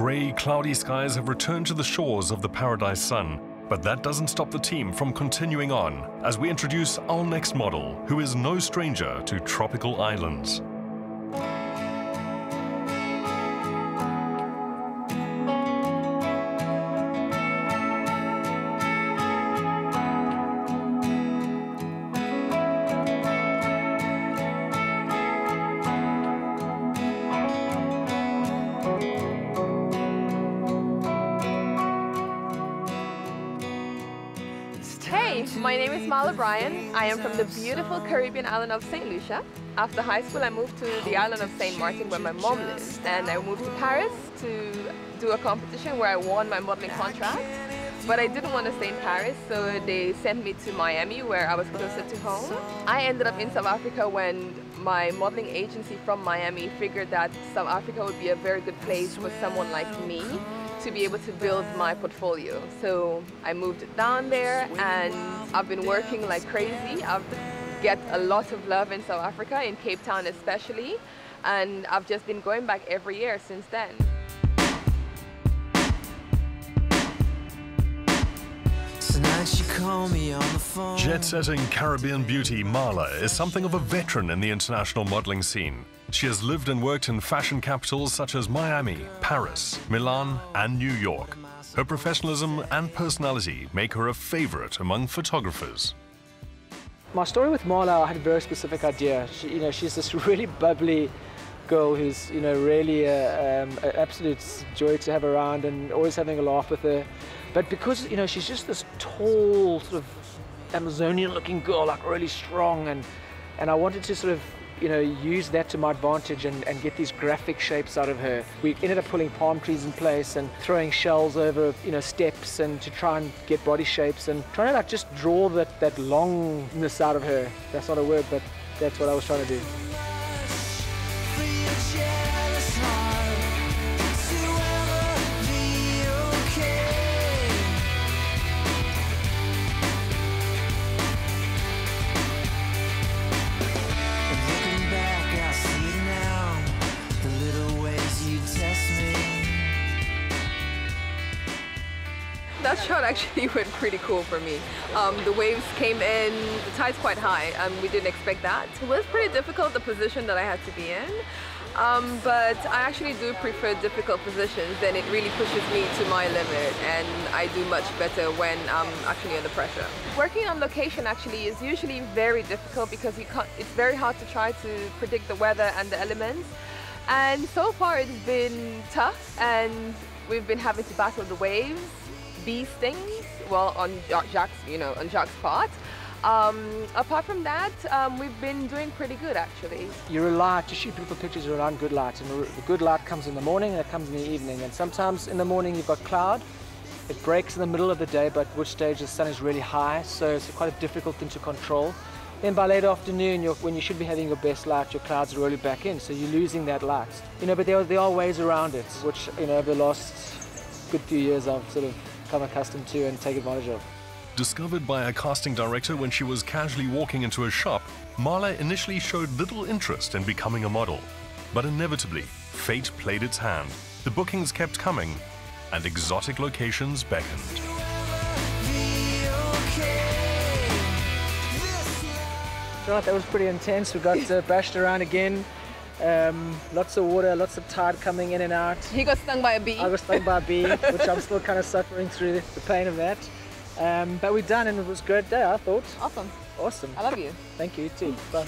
Grey, cloudy skies have returned to the shores of the Paradise Sun, but that doesn't stop the team from continuing on as we introduce our next model, who is no stranger to tropical islands. My name is Bryan. I am from the beautiful Caribbean island of St. Lucia. After high school, I moved to the island of St. Martin where my mom lives. And I moved to Paris to do a competition where I won my modeling contract. But I didn't want to stay in Paris, so they sent me to Miami where I was closer to home. I ended up in South Africa when my modeling agency from Miami figured that South Africa would be a very good place for someone like me to be able to build my portfolio. So I moved down there and I've been working like crazy. I've get a lot of love in South Africa, in Cape Town especially, and I've just been going back every year since then. Jet-setting Caribbean beauty Maia is something of a veteran in the international modeling scene. She has lived and worked in fashion capitals such as Miami, Paris, Milan, and New York. Her professionalism and personality make her a favorite among photographers. My story with Maia, I had a very specific idea. She's this really bubbly girl who's, really an absolute joy to have around and always having a laugh with her. But because, she's just this tall, sort of Amazonian-looking girl, like really strong, and I wanted to sort of, use that to my advantage and get these graphic shapes out of her. We ended up pulling palm trees in place and throwing shells over, steps, and to try and get body shapes and trying to just draw that longness out of her. That's not a word, but that's what I was trying to do. That shot actually went pretty cool for me. The waves came in, the tide's quite high, and we didn't expect that. It was pretty difficult, the position that I had to be in, but I actually do prefer difficult positions, then it really pushes me to my limit, and I do much better when I'm actually under pressure. Working on location actually is usually very difficult because it's very hard to try to predict the weather and the elements, and so far it's been tough, and we've been having to battle the waves, these things, well, on Jacques' part. Apart from that, we've been doing pretty good actually. You rely, to shoot beautiful pictures, you rely on good light, and the good light comes in the morning and it comes in the evening, and sometimes in the morning you've got cloud, it breaks in the middle of the day, but at which stage the sun is really high, so it's quite a difficult thing to control. Then by late afternoon, when you should be having your best light, your clouds are rolling back in, so you're losing that light. But there are ways around it, which over the last good few years I've sort of become accustomed to and take advantage of. Discovered by a casting director when she was casually walking into a shop, Maia initially showed little interest in becoming a model. But inevitably, fate played its hand. The bookings kept coming, and exotic locations beckoned. That was pretty intense. We got bashed around again. Lots of water, lots of tide coming in and out. He got stung by a bee. I got stung by a bee, which I'm still kind of suffering through the pain of that. But we're done and it was a great day, I thought. Awesome. Awesome. I love you. Thank you, too. Bye.